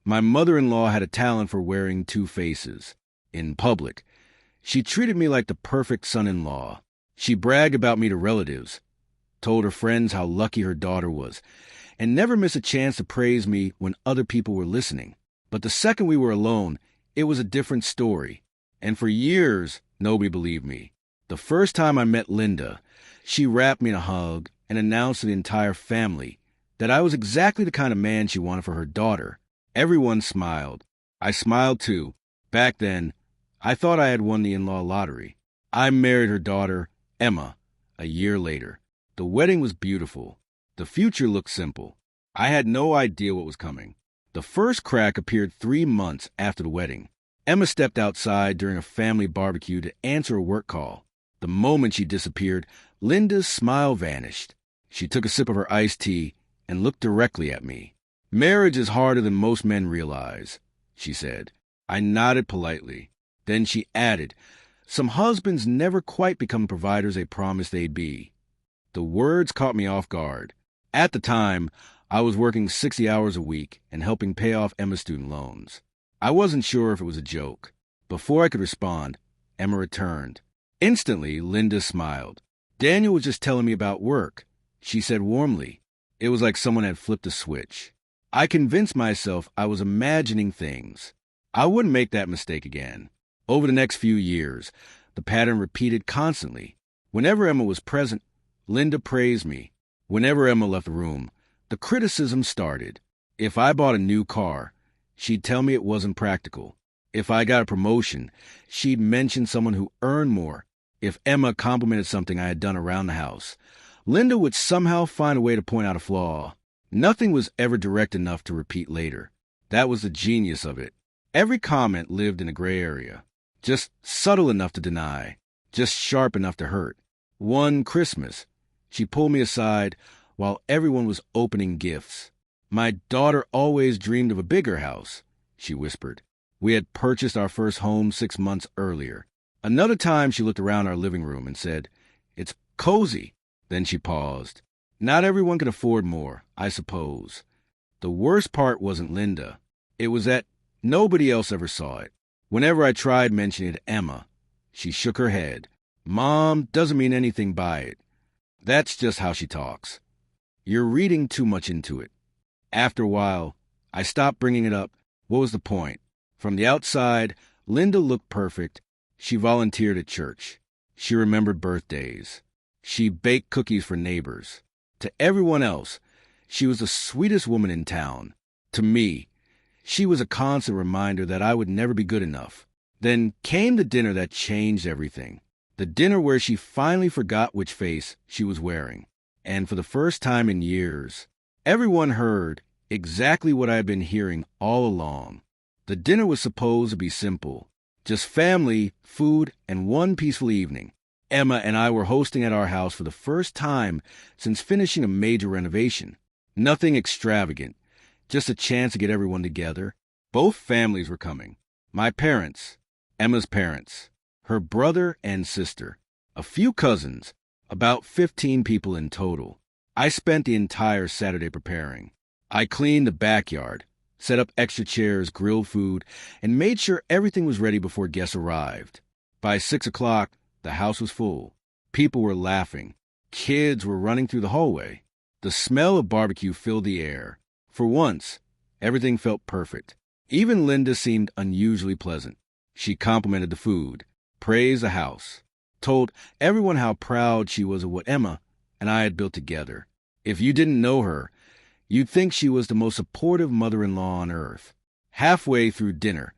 My mother-in-law had a talent for wearing two faces. In public, she treated me like the perfect son-in-law. She bragged about me to relatives, told her friends how lucky her daughter was, and never missed a chance to praise me when other people were listening. But the second we were alone, it was a different story. And for years, nobody believed me. The first time I met Linda, she wrapped me in a hug and announced to the entire family that I was exactly the kind of man she wanted for her daughter. Everyone smiled. I smiled too. Back then, I thought I had won the in-law lottery. I married her daughter, Emma, a year later. The wedding was beautiful. The future looked simple. I had no idea what was coming. The first crack appeared 3 months after the wedding. Emma stepped outside during a family barbecue to answer a work call. The moment she disappeared, Linda's smile vanished. She took a sip of her iced tea and looked directly at me. "Marriage is harder than most men realize," she said. I nodded politely. Then she added, "Some husbands never quite become providers they promised they'd be." The words caught me off guard. At the time, I was working 60 hours a week and helping pay off Emma's student loans. I wasn't sure if it was a joke. Before I could respond, Emma returned. Instantly, Linda smiled. "Daniel was just telling me about work," she said warmly. It was like someone had flipped a switch. I convinced myself I was imagining things. I wouldn't make that mistake again. Over the next few years, the pattern repeated constantly. Whenever Emma was present, Linda praised me. Whenever Emma left the room, the criticism started. If I bought a new car, she'd tell me it wasn't practical. If I got a promotion, she'd mention someone who earned more. If Emma complimented something I had done around the house, Linda would somehow find a way to point out a flaw. Nothing was ever direct enough to repeat later. That was the genius of it. Every comment lived in a gray area. Just subtle enough to deny. Just sharp enough to hurt. One Christmas, she pulled me aside while everyone was opening gifts. "My daughter always dreamed of a bigger house," she whispered. We had purchased our first home 6 months earlier. Another time she looked around our living room and said, "It's cozy." Then she paused. Not everyone could afford more, I suppose. The worst part wasn't Linda. It was that nobody else ever saw it. Whenever I tried mentioning it to Emma, she shook her head. "Mom doesn't mean anything by it. That's just how she talks. You're reading too much into it." After a while, I stopped bringing it up. What was the point? From the outside, Linda looked perfect. She volunteered at church. She remembered birthdays. She baked cookies for neighbors. To everyone else, she was the sweetest woman in town. To me, she was a constant reminder that I would never be good enough. Then came the dinner that changed everything. The dinner where she finally forgot which face she was wearing. And for the first time in years, everyone heard exactly what I had been hearing all along. The dinner was supposed to be simple. Just family, food, and one peaceful evening. Emma and I were hosting at our house for the first time since finishing a major renovation. Nothing extravagant, just a chance to get everyone together. Both families were coming. My parents, Emma's parents, her brother and sister, a few cousins, about 15 people in total. I spent the entire Saturday preparing. I cleaned the backyard, set up extra chairs, grilled food, and made sure everything was ready before guests arrived. By 6 o'clock, the house was full. People were laughing. Kids were running through the hallway. The smell of barbecue filled the air. For once, everything felt perfect. Even Linda seemed unusually pleasant. She complimented the food, praised the house, told everyone how proud she was of what Emma and I had built together. If you didn't know her, you'd think she was the most supportive mother-in-law on earth. Halfway through dinner,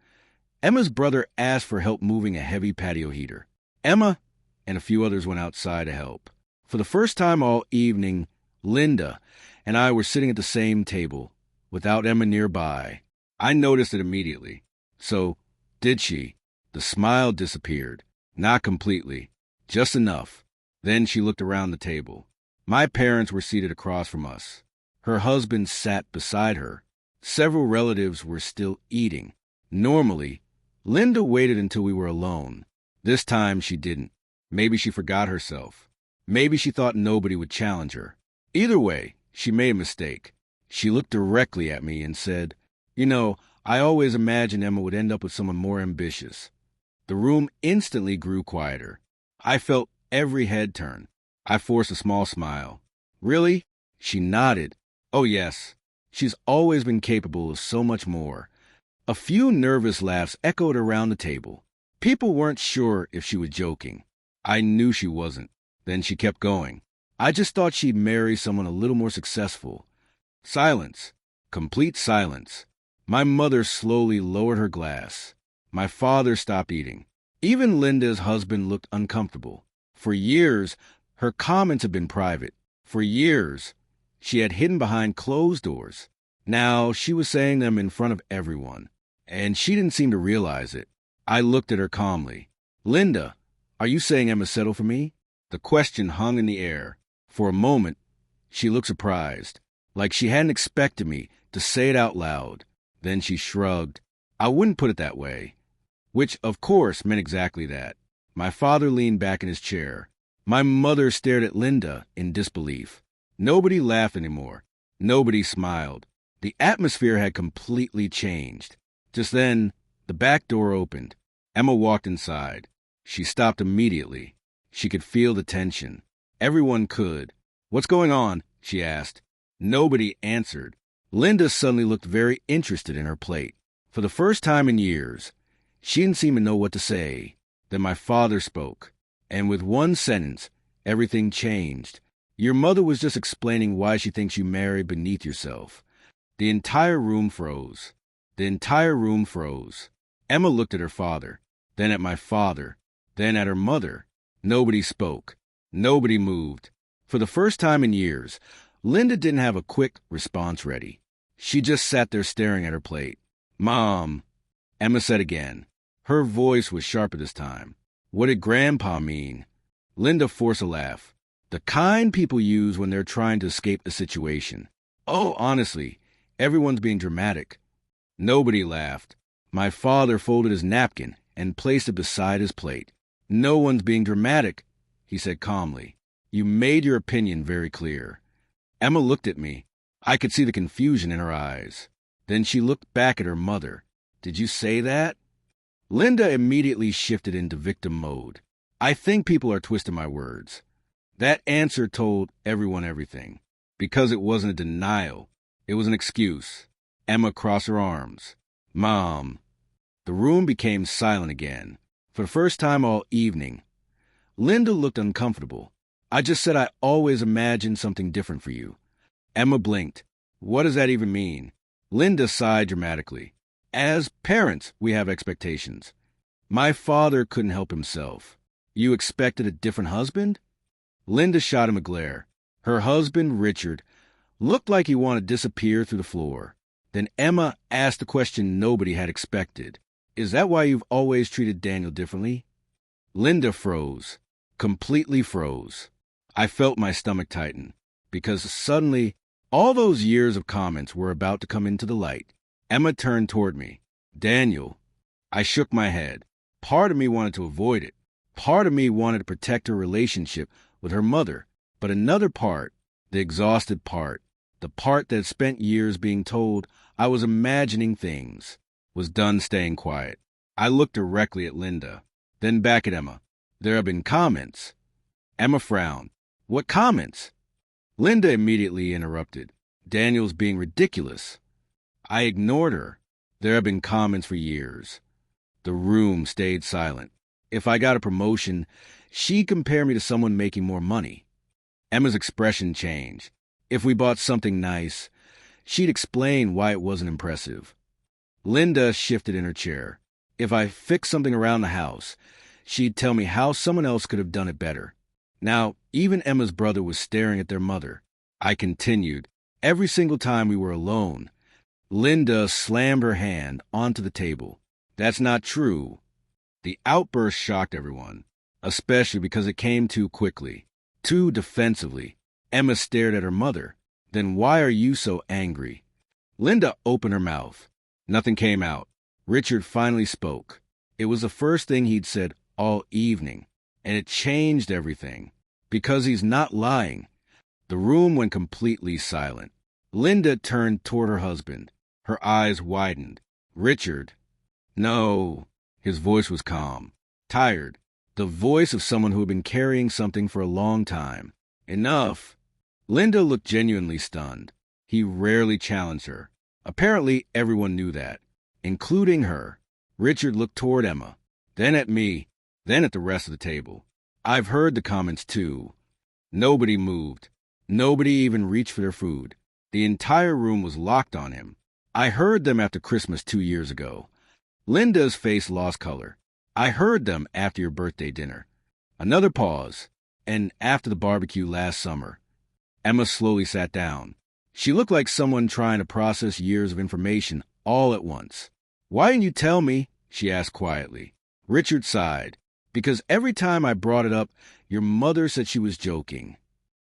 Emma's brother asked for help moving a heavy patio heater. Emma and a few others went outside to help. For the first time all evening, Linda and I were sitting at the same table, without Emma nearby. I noticed it immediately. So, did she? The smile disappeared. Not completely. Just enough. Then she looked around the table. My parents were seated across from us. Her husband sat beside her. Several relatives were still eating. Normally, Linda waited until we were alone. This time she didn't. Maybe she forgot herself. Maybe she thought nobody would challenge her. Either way, she made a mistake. She looked directly at me and said, "You know, I always imagined Emma would end up with someone more ambitious. The room instantly grew quieter. I felt every head turn. I forced a small smile. Really? She nodded. Oh, yes. She's always been capable of so much more. A few nervous laughs echoed around the table. People weren't sure if she was joking. I knew she wasn't. Then she kept going. I just thought she'd marry someone a little more successful. Silence. Complete silence. My mother slowly lowered her glass. My father stopped eating. Even Linda's husband looked uncomfortable. For years, her comments had been private. For years, she had hidden behind closed doors. Now she was saying them in front of everyone, and she didn't seem to realize it. I looked at her calmly. Linda, are you saying Emma settled for me? The question hung in the air. For a moment, she looked surprised, like she hadn't expected me to say it out loud. Then she shrugged. I wouldn't put it that way. Which, of course, meant exactly that. My father leaned back in his chair. My mother stared at Linda in disbelief. Nobody laughed anymore. Nobody smiled. The atmosphere had completely changed. Just then, the back door opened. Emma walked inside. She stopped immediately. She could feel the tension. Everyone could. What's going on? She asked. Nobody answered. Linda suddenly looked very interested in her plate. For the first time in years, she didn't seem to know what to say. Then my father spoke. And with one sentence, everything changed. Your mother was just explaining why she thinks you married beneath yourself. The entire room froze. The entire room froze. Emma looked at her father, then at my father, then at her mother. Nobody spoke. Nobody moved. For the first time in years, Linda didn't have a quick response ready. She just sat there staring at her plate. Mom, Emma said again. Her voice was sharper this time. What did Grandpa mean? Linda forced a laugh. The kind people use when they're trying to escape a situation. Oh, honestly, everyone's being dramatic. Nobody laughed. My father folded his napkin and placed it beside his plate. No one's being dramatic, he said calmly. You made your opinion very clear. Emma looked at me. I could see the confusion in her eyes. Then she looked back at her mother. Did you say that? Linda immediately shifted into victim mode. I think people are twisting my words. That answer told everyone everything. Because it wasn't a denial. It was an excuse. Emma crossed her arms. Mom. The room became silent again. For the first time all evening. Linda looked uncomfortable. I just said I always imagined something different for you. Emma blinked. What does that even mean? Linda sighed dramatically. As parents, we have expectations. My father couldn't help himself. You expected a different husband? Linda shot him a glare. Her husband, Richard, looked like he wanted to disappear through the floor. Then Emma asked the question nobody had expected. Is that why you've always treated Daniel differently? Linda froze. Completely froze. I felt my stomach tighten. Because suddenly, all those years of comments were about to come into the light. Emma turned toward me. Daniel. I shook my head. Part of me wanted to avoid it. Part of me wanted to protect her relationship with her mother. But another part, the exhausted part, the part that had spent years being told I was imagining things, was done staying quiet. I looked directly at Linda, then back at Emma. There have been comments. Emma frowned. What comments? Linda immediately interrupted. Daniel's being ridiculous. I ignored her. There have been comments for years. The room stayed silent. If I got a promotion, she'd compare me to someone making more money. Emma's expression changed. If we bought something nice, she'd explain why it wasn't impressive. Linda shifted in her chair. If I fixed something around the house, she'd tell me how someone else could have done it better. Now, even Emma's brother was staring at their mother. I continued. Every single time we were alone, Linda slammed her hand onto the table. That's not true. The outburst shocked everyone, especially because it came too quickly, too defensively. Emma stared at her mother. Then why are you so angry? Linda opened her mouth. Nothing came out. Richard finally spoke. It was the first thing he'd said all evening, and it changed everything. Because he's not lying. The room went completely silent. Linda turned toward her husband. Her eyes widened. Richard. No. His voice was calm. Tired. The voice of someone who had been carrying something for a long time. Enough. Linda looked genuinely stunned. He rarely challenged her. Apparently, everyone knew that, including her. Richard looked toward Emma, then at me, then at the rest of the table. I've heard the comments too. Nobody moved. Nobody even reached for their food. The entire room was locked on him. I heard them after Christmas 2 years ago. Linda's face lost color. I heard them after your birthday dinner. Another pause, and after the barbecue last summer. Emma slowly sat down. She looked like someone trying to process years of information all at once. Why didn't you tell me? She asked quietly. Richard sighed. Because every time I brought it up, your mother said she was joking.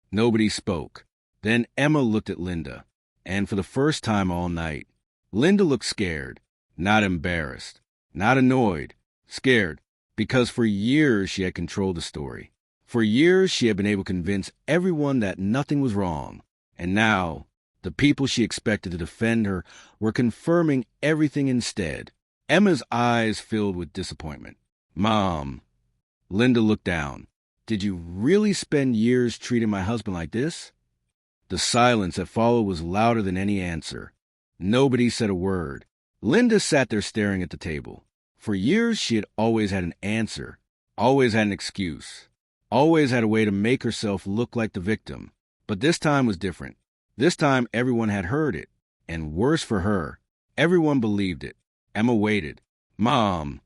Nobody spoke. Then Emma looked at Linda, and for the first time all night, Linda looked scared, not embarrassed, not annoyed, scared, because for years she had controlled the story. For years she had been able to convince everyone that nothing was wrong, and now the people she expected to defend her were confirming everything instead. Emma's eyes filled with disappointment. Mom. Linda looked down. Did you really spend years treating my husband like this? The silence that followed was louder than any answer. Nobody said a word. Linda sat there staring at the table. For years she had always had an answer, always had an excuse, always had a way to make herself look like the victim. But this time was different. This time everyone had heard it, and worse for her, everyone believed it. Emma waited. Mom.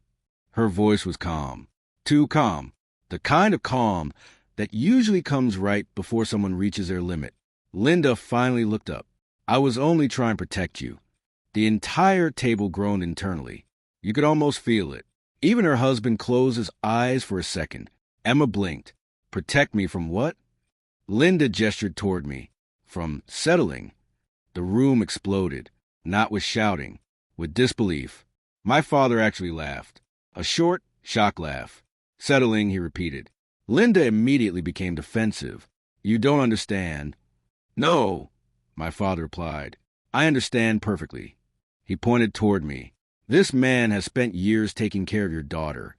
Her voice was calm. Too calm. The kind of calm that usually comes right before someone reaches their limit. Linda finally looked up. I was only trying to protect you. The entire table groaned internally. You could almost feel it. Even her husband closed his eyes for a second. Emma blinked. Protect me from what? Linda gestured toward me. From settling. The room exploded, not with shouting, with disbelief. My father actually laughed. A short, shock laugh. Settling, he repeated. Linda immediately became defensive. You don't understand. No, my father replied. I understand perfectly. He pointed toward me. This man has spent years taking care of your daughter.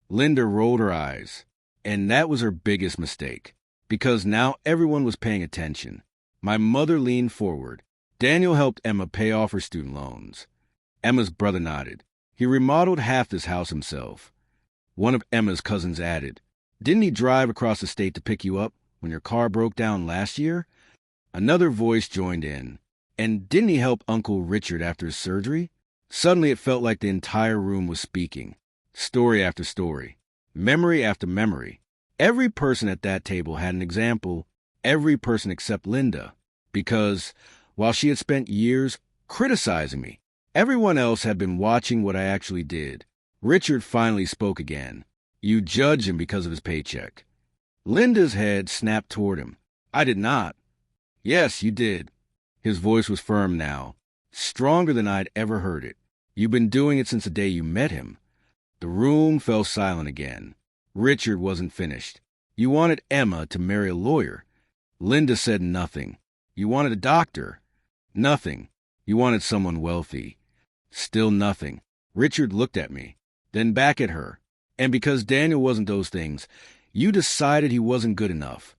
Linda rolled her eyes. And that was her biggest mistake. Because now everyone was paying attention. My mother leaned forward. Daniel helped Emma pay off her student loans. Emma's brother nodded. He remodeled half this house himself. One of Emma's cousins added, Didn't he drive across the state to pick you up when your car broke down last year? Another voice joined in. And didn't he help Uncle Richard after his surgery? Suddenly it felt like the entire room was speaking. Story after story. Memory after memory. Every person at that table had an example. Every person except Linda. Because, while she had spent years criticizing me, everyone else had been watching what I actually did. Richard finally spoke again. You judge him because of his paycheck. Linda's head snapped toward him. I did not. Yes, you did. His voice was firm now, stronger than I'd ever heard it. You've been doing it since the day you met him. The room fell silent again. Richard wasn't finished. You wanted Emma to marry a lawyer. Linda said nothing. You wanted a doctor. Nothing. You wanted someone wealthy. Still nothing. Richard looked at me, then back at her. And because Daniel wasn't those things, you decided he wasn't good enough.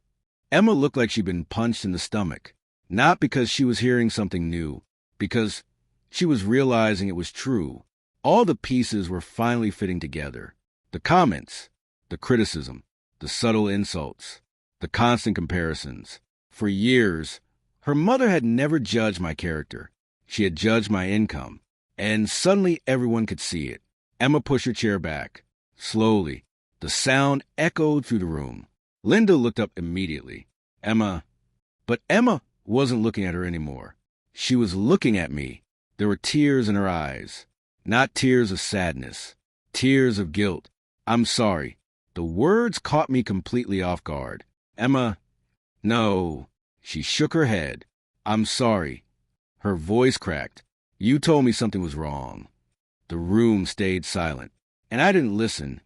Emma looked like she'd been punched in the stomach. Not because she was hearing something new, because she was realizing it was true. All the pieces were finally fitting together. The comments, the criticism, the subtle insults, the constant comparisons. For years, her mother had never judged my character. She had judged my income. And suddenly everyone could see it. Emma pushed her chair back. Slowly, the sound echoed through the room. Linda looked up immediately. But Emma wasn't looking at her anymore. She was looking at me. There were tears in her eyes. Not tears of sadness. Tears of guilt. I'm sorry. The words caught me completely off guard. Emma, no. She shook her head. I'm sorry. Her voice cracked. You told me something was wrong. The room stayed silent, and I didn't listen.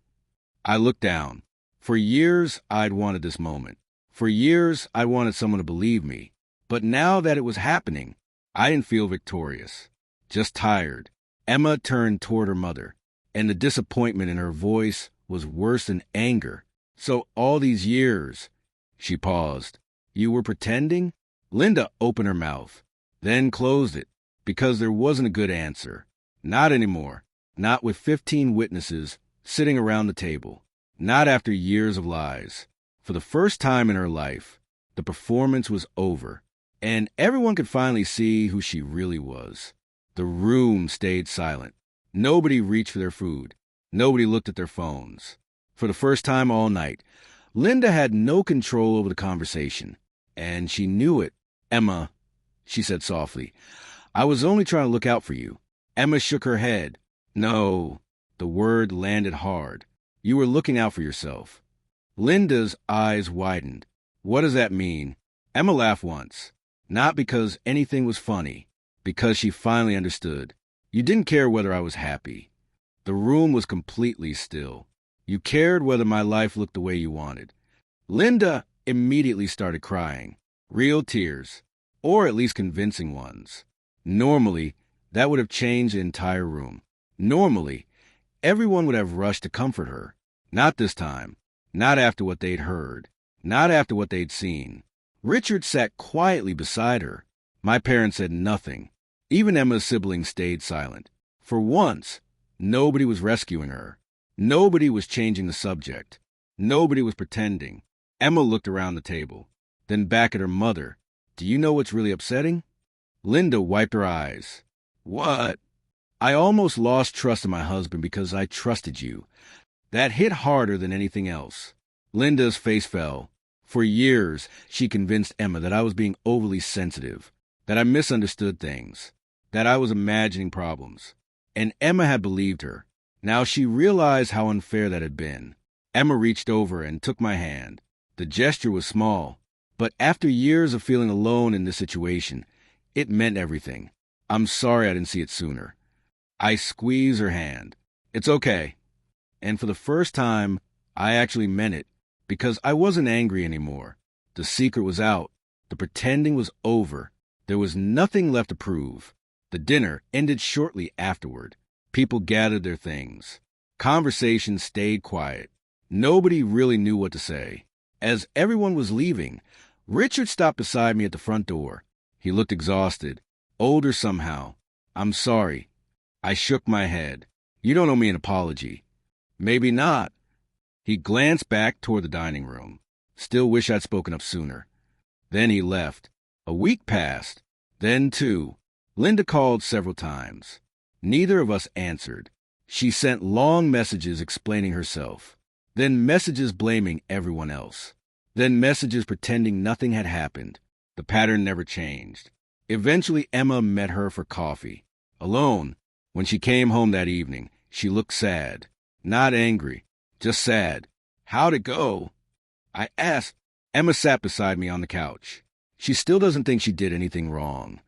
I looked down. For years, I'd wanted this moment. For years, I wanted someone to believe me. But now that it was happening, I didn't feel victorious. Just tired. Emma turned toward her mother, and the disappointment in her voice was worse than anger. "So all these years," she paused, "you were pretending?" Linda opened her mouth, then closed it, because there wasn't a good answer. Not anymore. Not with 15 witnesses sitting around the table. Not after years of lies. For the first time in her life, the performance was over, and everyone could finally see who she really was. The room stayed silent. Nobody reached for their food. Nobody looked at their phones. For the first time all night, Linda had no control over the conversation, and she knew it. "Emma," she said softly, "I was only trying to look out for you." Emma shook her head. "No." The word landed hard. "You were looking out for yourself." Linda's eyes widened. "What does that mean?" Emma laughed once. Not because anything was funny, because she finally understood. "You didn't care whether I was happy." The room was completely still. "You cared whether my life looked the way you wanted." Linda immediately started crying. Real tears, or at least convincing ones. Normally, that would have changed the entire room. Normally, everyone would have rushed to comfort her. Not this time. Not after what they'd heard. Not after what they'd seen. Richard sat quietly beside her. My parents said nothing. Even Emma's siblings stayed silent. For once, nobody was rescuing her. Nobody was changing the subject. Nobody was pretending. Emma looked around the table, then back at her mother. "Do you know what's really upsetting?" Linda wiped her eyes. "What?" "I almost lost trust in my husband because I trusted you. That hit harder than anything else." Linda's face fell. For years, she convinced Emma that I was being overly sensitive, that I misunderstood things, that I was imagining problems. And Emma had believed her. Now she realized how unfair that had been. Emma reached over and took my hand. The gesture was small, but after years of feeling alone in this situation, it meant everything. "I'm sorry I didn't see it sooner." I squeezed her hand. "It's okay." And for the first time, I actually meant it, because I wasn't angry anymore. The secret was out. The pretending was over. There was nothing left to prove. The dinner ended shortly afterward. People gathered their things. Conversation stayed quiet. Nobody really knew what to say. As everyone was leaving, Richard stopped beside me at the front door. He looked exhausted, older somehow. "I'm sorry." I shook my head. "You don't owe me an apology." "Maybe not." He glanced back toward the dining room. "Still wish I'd spoken up sooner." Then he left. A week passed. Then 2. Linda called several times. Neither of us answered. She sent long messages explaining herself. Then messages blaming everyone else. Then messages pretending nothing had happened. The pattern never changed. Eventually, Emma met her for coffee. Alone. When she came home that evening, she looked sad. Not angry, just sad. "How'd it go?" I asked. Emma sat beside me on the couch. She still doesn't think she did anything wrong.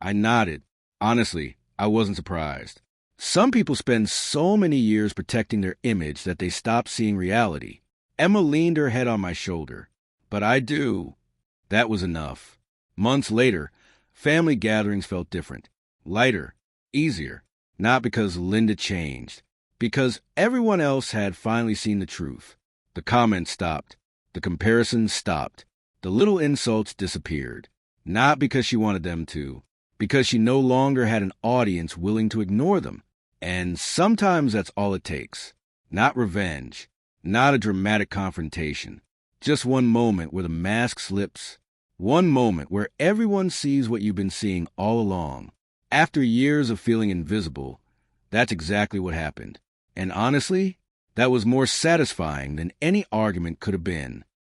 I nodded. Honestly, I wasn't surprised. Some people spend so many years protecting their image that they stop seeing reality. Emma leaned her head on my shoulder. "But I do." That was enough. Months later, family gatherings felt different. Lighter. Easier. Not because Linda changed. Because everyone else had finally seen the truth. The comments stopped. The comparisons stopped. The little insults disappeared. Not because she wanted them to. Because she no longer had an audience willing to ignore them. And sometimes that's all it takes. Not revenge. Not a dramatic confrontation. Just one moment where the mask slips. One moment where everyone sees what you've been seeing all along. After years of feeling invisible, that's exactly what happened. And honestly, that was more satisfying than any argument could have been.